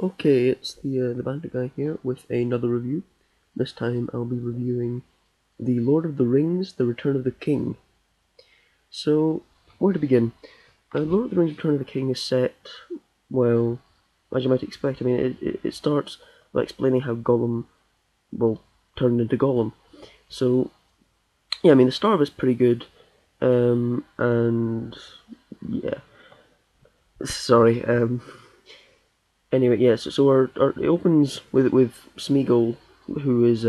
Okay, it's the Bandit Guy here with another review. This time I'll be reviewing The Lord of the Rings: The Return of the King. So, where to begin? Lord of the Rings: Return of the King is set, well, as you might expect. I mean, it starts by explaining how Gollum, well, turned into Gollum. So, yeah, I mean, the start of it's pretty good, and yeah. Sorry, anyway, yeah, so it opens with Smeagol, who is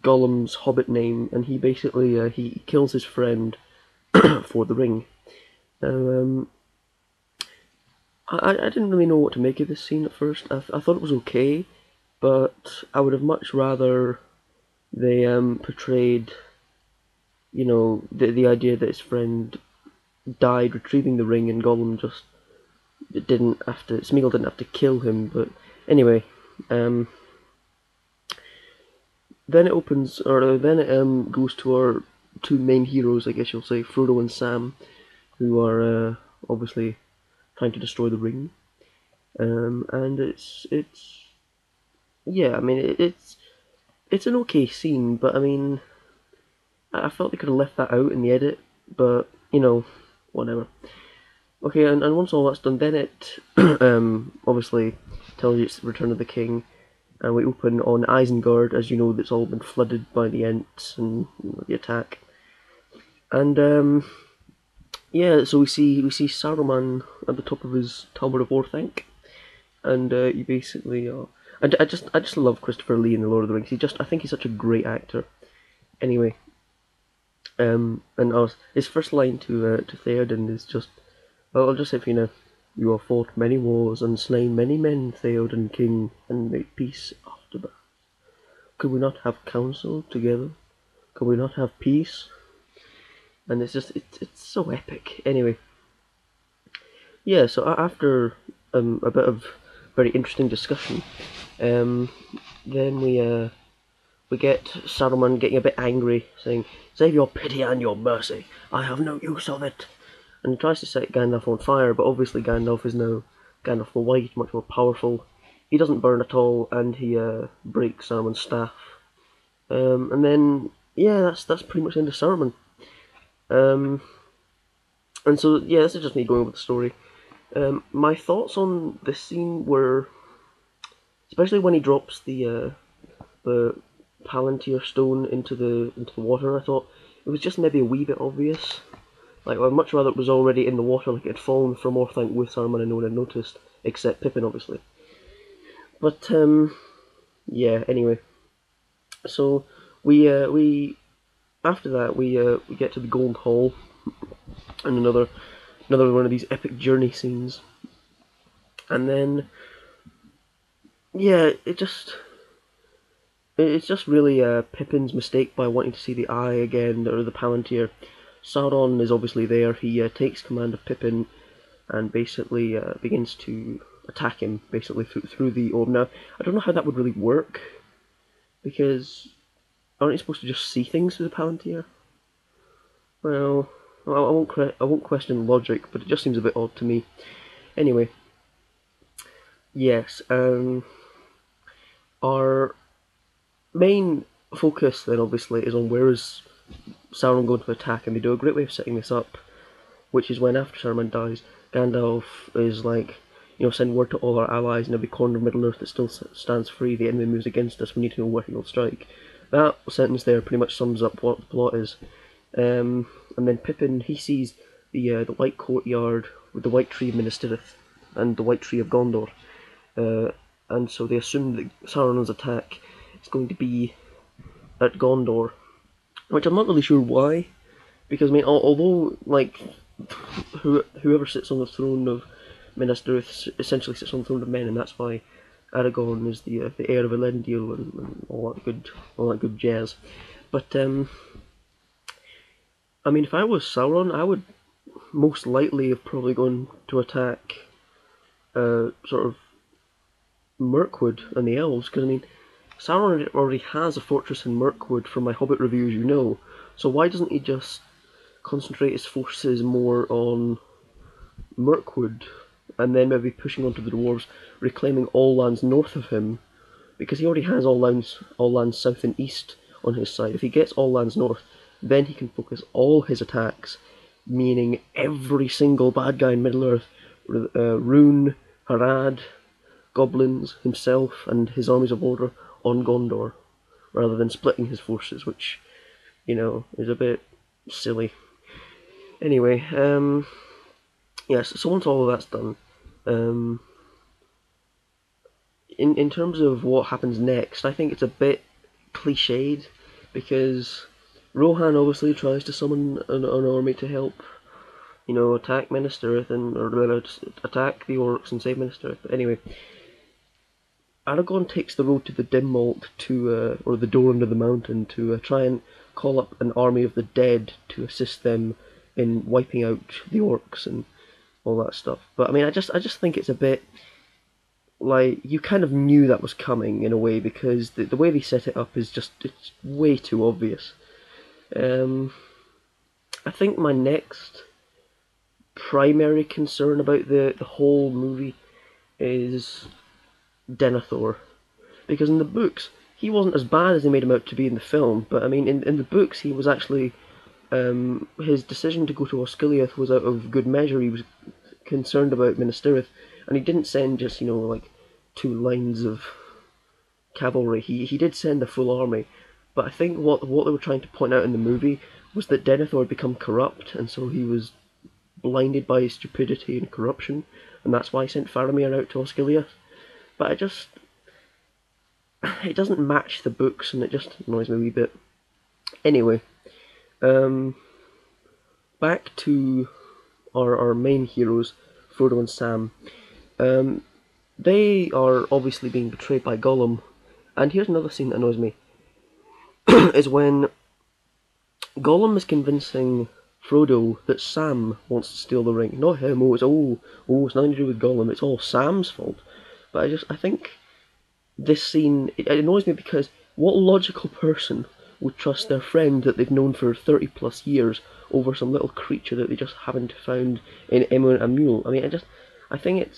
Gollum's hobbit name, and he basically he kills his friend for the ring. Now, I didn't really know what to make of this scene at first. I thought it was okay, but I would have much rather they portrayed, the idea that his friend died retrieving the ring, and Gollum just didn't have to. Smeagol didn't have to kill him. But anyway, then it opens, or then it goes to our two main heroes, I guess you'll say, Frodo and Sam, who are obviously trying to destroy the ring. And it's yeah, I mean it's an okay scene, but I mean I felt they could have left that out in the edit, but whatever. Okay, and once all that's done, then it obviously tells you it's the Return of the King, and we open on Isengard, as you know, that's all been flooded by the Ents and the attack. And yeah, so we see Saruman at the top of his Tower of Orthanc, and you basically I just love Christopher Lee in The Lord of the Rings. I think he's such a great actor. Anyway, and his first line to Theoden is just, well, I'll just say for you now. You have fought many wars and slain many men, Theoden King, and made peace after that. Could we not have counsel together? Could we not have peace? And it's so epic. Anyway, yeah. So after a bit of very interesting discussion, then we get Saruman getting a bit angry, saying, "Save your pity and your mercy. I have no use of it." And he tries to set Gandalf on fire, but obviously Gandalf is now Gandalf the White, much more powerful. He doesn't burn at all, and he breaks Saruman's staff. And then yeah, that's pretty much the end of Saruman. And so yeah, this is just me going with the story. My thoughts on this scene were, especially when he drops the Palantir stone into the water. I thought it was just maybe a wee bit obvious. Like, I'd much rather it was already in the water, like it had fallen from Orthanc with Saruman and no one had noticed, except Pippin, obviously. But yeah. Anyway, so we after that we get to the Gold Hall, and another one of these epic journey scenes, and then yeah, it's just really Pippin's mistake by wanting to see the eye again, or the Palantir. Sauron is obviously there. He takes command of Pippin and basically begins to attack him, basically through the orb. Now, I don't know how that would really work, because aren't you supposed to just see things through the Palantir? Well, I won't question logic, but it just seems a bit odd to me. Anyway, yes, our main focus then obviously is on where is Sauron going to attack, and they do a great way of setting this up, which is when after Saruman dies, Gandalf is like, send word to all our allies in every corner of Middle-earth that still stands free. The enemy moves against us. We need to know where he will strike. That sentence there pretty much sums up what the plot is. And then Pippin, he sees the White Courtyard with the White Tree of Minas Tirith and the White Tree of Gondor. And so they assume that Sauron's attack is going to be at Gondor, which I'm not really sure why, because I mean, although like whoever sits on the throne of Minas Tirith essentially sits on the throne of men, and that's why Aragorn is the heir of Elendil and all that good jazz. But I mean, if I was Sauron, I would most likely have probably gone to attack sort of Mirkwood and the elves, because I mean, Sauron already has a fortress in Mirkwood from my Hobbit reviews, so why doesn't he just concentrate his forces more on Mirkwood and then maybe pushing onto the dwarves, reclaiming all lands north of him, because he already has all lands south and east on his side. If he gets all lands north, then he can focus all his attacks, meaning every single bad guy in Middle-earth, Rune, Harad, goblins, himself, and his armies of order on Gondor, rather than splitting his forces, which, is a bit silly. Anyway, yes, so once all of that's done, in terms of what happens next, I think it's a bit cliched, because Rohan obviously tries to summon an army to help, attack Minas Tirith, or attack the orcs and save Minas Tirith. But anyway, Aragorn takes the road to the Dimmolt or the door under the mountain, to try and call up an army of the dead to assist them in wiping out the orcs and all that stuff. But I mean, I just think it's a bit like, you kind of knew that was coming in a way, because the way they set it up is it's way too obvious. I think my next primary concern about the whole movie is Denethor, because in the books he wasn't as bad as they made him out to be in the film, but I mean, in the books he was actually, his decision to go to Osgiliath was out of good measure. He was concerned about Minas Tirith, and he didn't send just, like 2 lines of cavalry. He did send a full army, but I think what they were trying to point out in the movie was that Denethor had become corrupt, and so he was blinded by his stupidity and corruption, and that's why he sent Faramir out to Osgiliath. But it doesn't match the books, and it just annoys me a wee bit. Anyway, back to our main heroes, Frodo and Sam. They are obviously being betrayed by Gollum, and here's another scene that annoys me, is when Gollum is convincing Frodo that Sam wants to steal the ring, not him. It's nothing to do with Gollum, it's all Sam's fault. But I think this scene, it annoys me, because what logical person would trust their friend that they've known for 30 plus years over some little creature that they just happened to found in Emyn and Mule? I mean, I think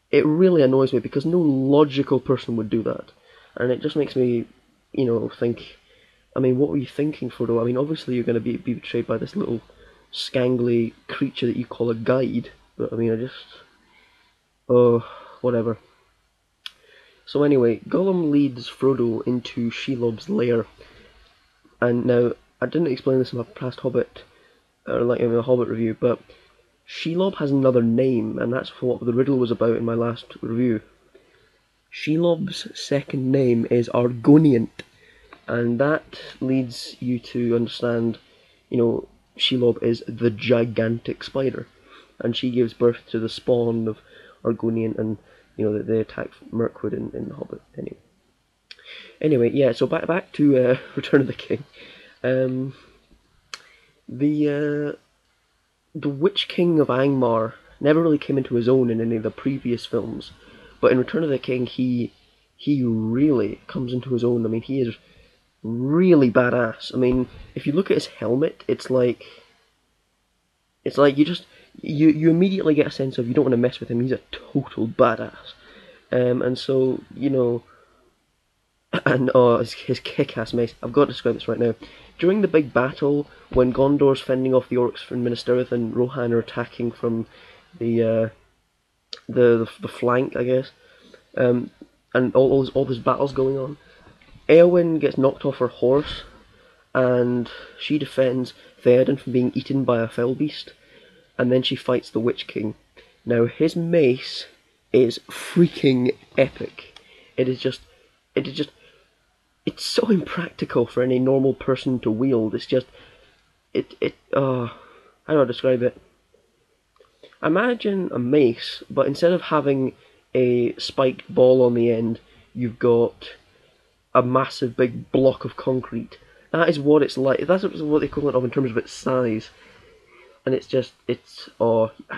it really annoys me, because no logical person would do that. And it just makes me, think, I mean, what were you thinking, Frodo? I mean, obviously you're going to be betrayed by this little scangly creature that you call a guide, but I mean, whatever. So anyway, Gollum leads Frodo into Shelob's lair, and now, I didn't explain this in my past Hobbit, or like in the Hobbit review, but Shelob has another name, and that's what the riddle was about in my last review. Shelob's second name is Argoniant, and that leads you to understand, Shelob is the gigantic spider, and she gives birth to the spawn of Argoniant, and they attack Mirkwood in The Hobbit. Anyway, yeah. So back to Return of the King. The Witch King of Angmar never really came into his own in any of the previous films, but in Return of the King he really comes into his own. I mean, he is really badass. I mean, if you look at his helmet, it's like you immediately get a sense of, you don't want to mess with him. He's a total badass, and so and his kick-ass mace. I've got to describe this right now. During the big battle, when Gondor's fending off the orcs from Minas Tirith and Rohan are attacking from the flank, I guess, and all this battle's going on, Eowyn gets knocked off her horse, and she defends Theoden from being eaten by a fell beast, and then she fights the Witch King. Now, his mace is freaking epic. It's so impractical for any normal person to wield. It's just, how do I describe it? Imagine a mace, but instead of having a spiked ball on the end, you've got a massive big block of concrete. That is what it's like. That's what the equivalent of in terms of its size. And I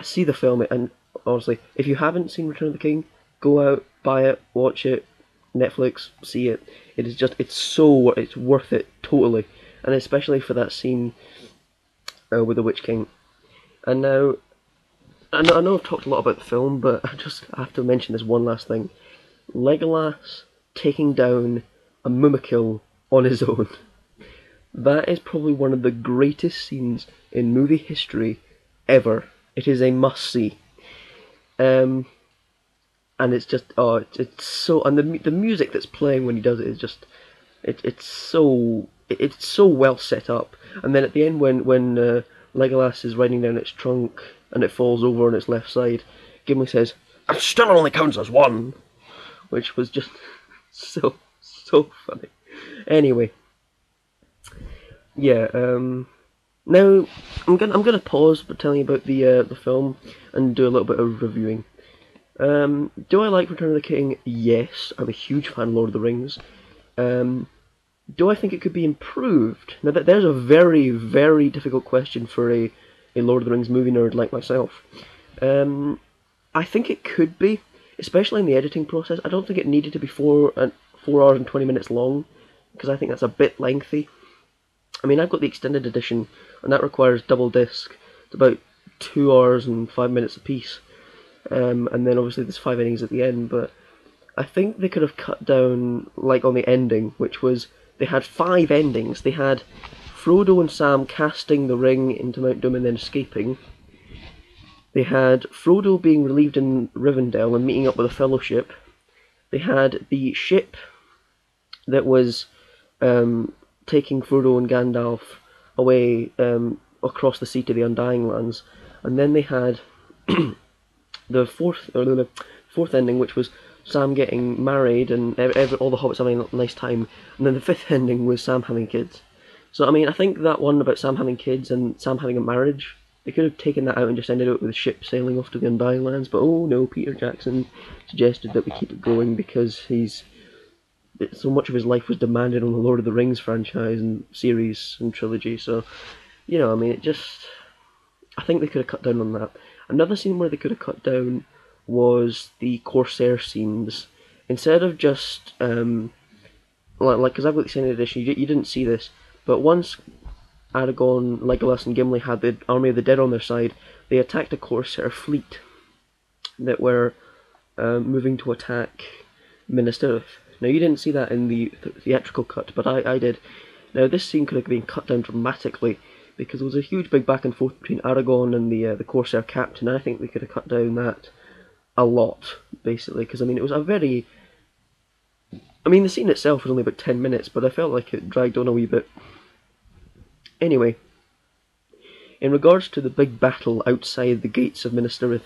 see the film, and honestly, if you haven't seen Return of the King, go out, buy it, watch it, Netflix, see it. It's worth it, totally. And especially for that scene with the Witch King. And now, I know I've talked a lot about the film, but I have to mention this one last thing. Legolas taking down a Mumakil on his own. That is probably one of the greatest scenes in movie history ever. It is a must-see. And it's just, it's so, and the music that's playing when he does it is just, it's so well set up. And then at the end, when Legolas is riding down its trunk and it falls over on its left side, Gimli says, "It still only counts as one," which was just so funny. Anyway, yeah. Now I'm gonna pause for telling you about the film and do a little bit of reviewing. Do I like Return of the King? Yes, I'm a huge fan of Lord of the Rings. Do I think it could be improved? Now, there's a very, very difficult question for a Lord of the Rings movie nerd like myself. I think it could be, especially in the editing process. I don't think it needed to be 4 hours and 20 minutes long, because I think that's a bit lengthy. I mean, I've got the extended edition, and that requires double disc. It's about 2 hours and 5 minutes a piece. And then obviously there's 5 endings at the end, but I think they could have cut down, like on the ending, which was, they had 5 endings. They had Frodo and Sam casting the ring into Mount Doom and then escaping. They had Frodo being relieved in Rivendell and meeting up with the Fellowship. They had the ship that was taking Frodo and Gandalf away across the sea to the Undying Lands. And then they had the fourth ending, which was Sam getting married and all the hobbits having a nice time. And then the 5th ending was Sam having kids. So, I mean, I think that one about Sam having kids and Sam having a marriage, they could have taken that out and just ended it with the ship sailing off to the Undying Lands. But oh no, Peter Jackson suggested that we keep it going because so much of his life was demanded on the Lord of the Rings franchise and series and trilogy. So, you know, I mean, I think they could have cut down on that. Another scene where they could have cut down was the Corsair scenes. Instead of just because I've got the extended edition, you didn't see this, but once Aragorn, Legolas, and Gimli had the army of the dead on their side, they attacked a Corsair fleet that were moving to attack Minas Tirith. Now, you didn't see that in the theatrical cut, but I did. Now, this scene could have been cut down dramatically because there was a huge big back and forth between Aragorn and the Corsair captain. I think they could have cut down that a lot, basically, because I mean, it was a very... I mean, the scene itself was only about 10 minutes, but I felt like it dragged on a wee bit. Anyway, in regards to the big battle outside the gates of Minas Tirith,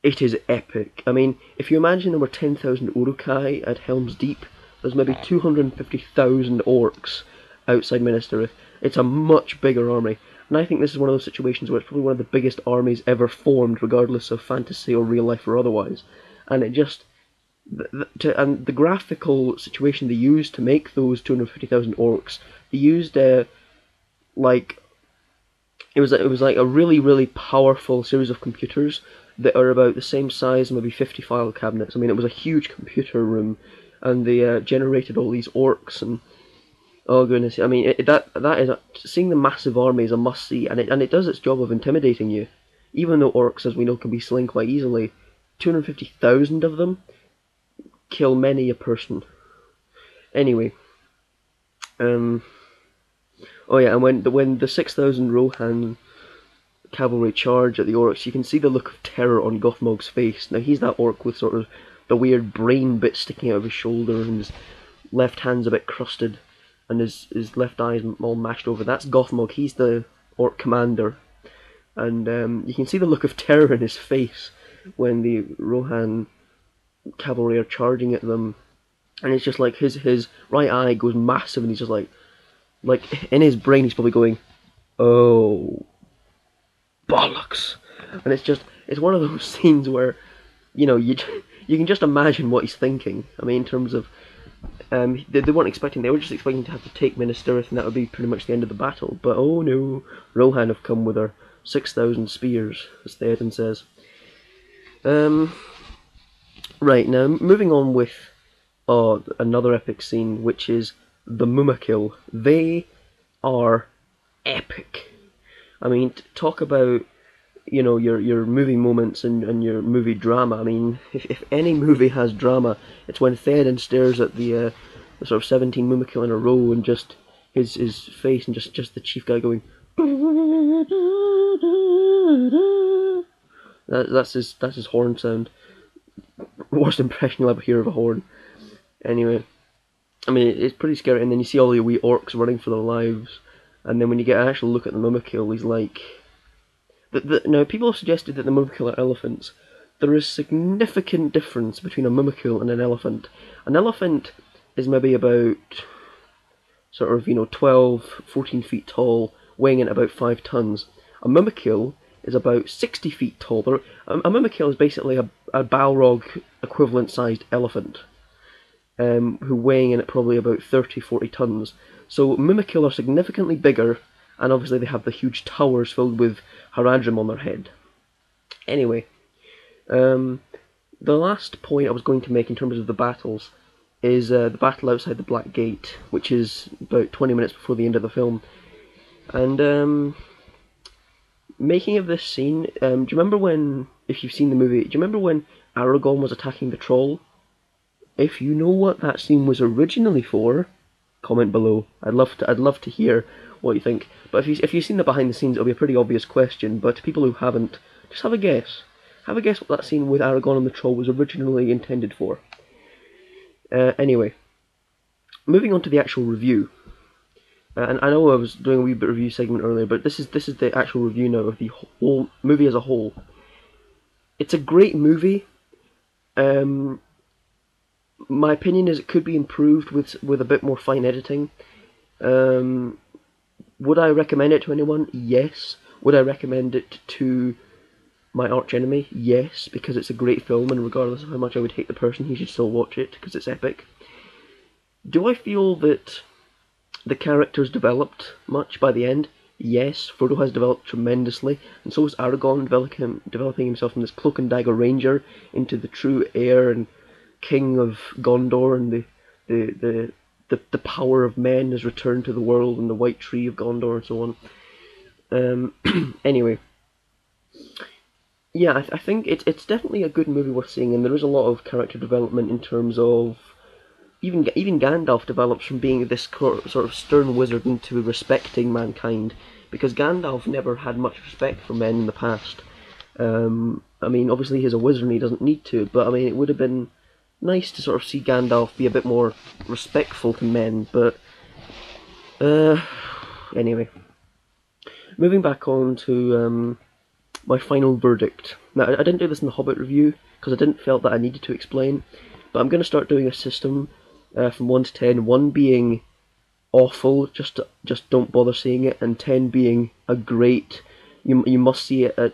it is epic. I mean, if you imagine there were 10,000 Uruk-hai at Helm's Deep, there's maybe 250,000 orcs outside Minas Tirith. It's a much bigger army, and I think this is one of those situations where it's probably one of the biggest armies ever formed, regardless of fantasy or real life or otherwise. And it just... and the graphical situation they used to make those 250,000 orcs, they used like it was like a really, really powerful series of computers that are about the same size, maybe 50 file cabinets. I mean, it was a huge computer room, and they generated all these orcs, and oh goodness, I mean, that is seeing the massive army is a must see, and it does its job of intimidating you, even though orcs, as we know, can be slain quite easily. 250,000 of them kill many a person. Anyway, oh yeah, and when the 6,000 Rohan cavalry charge at the orcs, you can see the look of terror on Gothmog's face. Now, he's that orc with sort of the weird brain bit sticking out of his shoulder, and his left hand's a bit crusted, and his left eye's all mashed over. That's Gothmog. He's the orc commander, and you can see the look of terror in his face when the Rohan cavalry are charging at them, and it's just like his right eye goes massive, and he's just like in his brain he's probably going, oh bollocks. And it's one of those scenes where, you know, you can just imagine what he's thinking. I mean, in terms of they weren't expecting, they were just expecting to have to take Minas Tirith, and that would be pretty much the end of the battle. But oh no, Rohan have come with their 6,000 spears, as Theoden says. Right, now moving on with another epic scene, which is the Mumakil. They are epic. I mean, talk about your movie moments and your movie drama. I mean, if any movie has drama, it's when Theoden stares at the sort of 17 Mumikil in a row and just his face and just the chief guy going. That's his horn sound. Worst impression you'll ever hear of a horn. Anyway, I mean it's pretty scary, and then you see all the wee orcs running for their lives, and then when you get an actual look at the Mumikil, he's like. Now, people have suggested that the Mumikil are elephants. There is significant difference between a Mumikil and an elephant. An elephant is maybe about sort of 12, 14 feet tall, weighing in about 5 tons. A Mumikil is about 60 feet tall. A Mumikil is basically a Balrog equivalent sized elephant, who weighing in at probably about 30, 40 tons. So Mumikil are significantly bigger, and obviously they have the huge towers filled with Haradrim on their head. Anyway, the last point I was going to make in terms of the battles is the battle outside the Black Gate, which is about 20 minutes before the end of the film. And making of this scene, do you remember when, if you've seen the movie, do you remember when Aragorn was attacking the troll? If you know what that scene was originally for, comment below. I'd love to hear what you think. But if you've seen the behind the scenes, it'll be a pretty obvious question. But to people who haven't, just have a guess. Have a guess what that scene with Aragorn and the troll was originally intended for. Anyway, moving on to the actual review. And I know I was doing a wee bit review segment earlier, but this is the actual review now of the whole movie as a whole. It's a great movie. My opinion is it could be improved with a bit more fine editing. Would I recommend it to anyone? Yes. Would I recommend it to my arch enemy? Yes, because it's a great film, and regardless of how much I would hate the person, he should still watch it because it's epic. Do I feel that the characters developed much by the end? Yes, Frodo has developed tremendously, and so has Aragorn, developing himself from this cloak and dagger ranger into the true heir and king of Gondor, and the power of men has returned to the world, and the white tree of Gondor, and so on. Anyway, yeah, I think it's definitely a good movie worth seeing, and there is a lot of character development in terms of even Gandalf develops from being this sort of stern wizard into respecting mankind, because Gandalf never had much respect for men in the past. I mean, obviously he's a wizard and he doesn't need to, but I mean, it would have been nice to sort of see Gandalf be a bit more respectful to men, but anyway. Moving back on to my final verdict. Now, I didn't do this in the Hobbit review, because I didn't feel that I needed to explain, but I'm going to start doing a system from 1 to 10, 1 being awful, just don't bother seeing it, and 10 being a great, you must see it at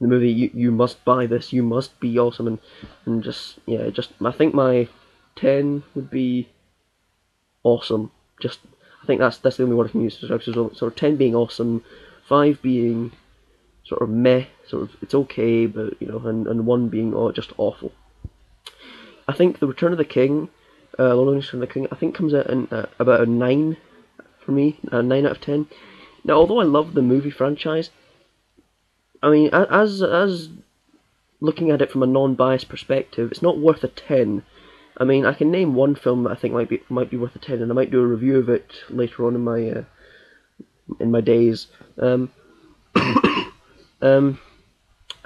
the movie, you must buy this, you must be awesome, and just, yeah, I think my 10 would be awesome. I think that's the only word I can use to describe it. So 10 being awesome, 5 being sort of meh, sort of it's okay, but and 1 being just awful. I think The Return of the King, Lord of the Rings: Return of the King, I think comes out in about a 9 for me, a 9 out of 10. Now, although I love the movie franchise, I mean, as looking at it from a non-biased perspective, it's not worth a 10. I mean, I can name one film that I think might be worth a 10, and I might do a review of it later on in my days. I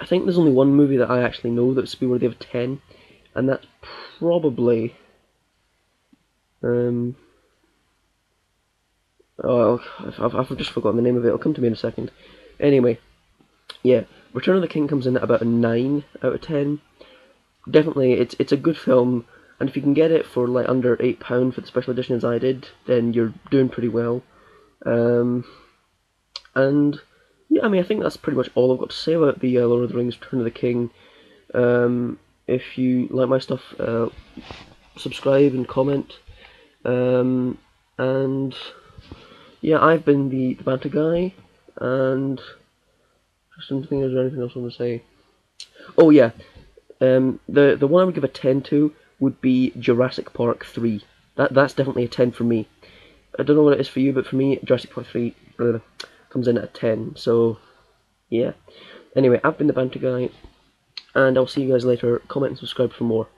think there's only one movie that I actually know that's be worthy of a 10, and that's probably I've just forgotten the name of it. It'll come to me in a second. Anyway, yeah, Return of the King comes in at about a 9 out of 10. Definitely, it's a good film, and if you can get it for like under £8 for the special edition as I did, then you're doing pretty well. And yeah, I mean, I think that's pretty much all I've got to say about the Lord of the Rings: Return of the King. If you like my stuff, subscribe and comment. And yeah, I've been the Banter Guy, and just something. Is there anything else I want to say? Oh yeah, the one I would give a 10 to would be Jurassic Park 3. That's definitely a 10 for me. I don't know what it is for you, but for me, Jurassic Park 3 comes in at a 10. So yeah. Anyway, I've been the Banter Guy, and I'll see you guys later. Comment and subscribe for more.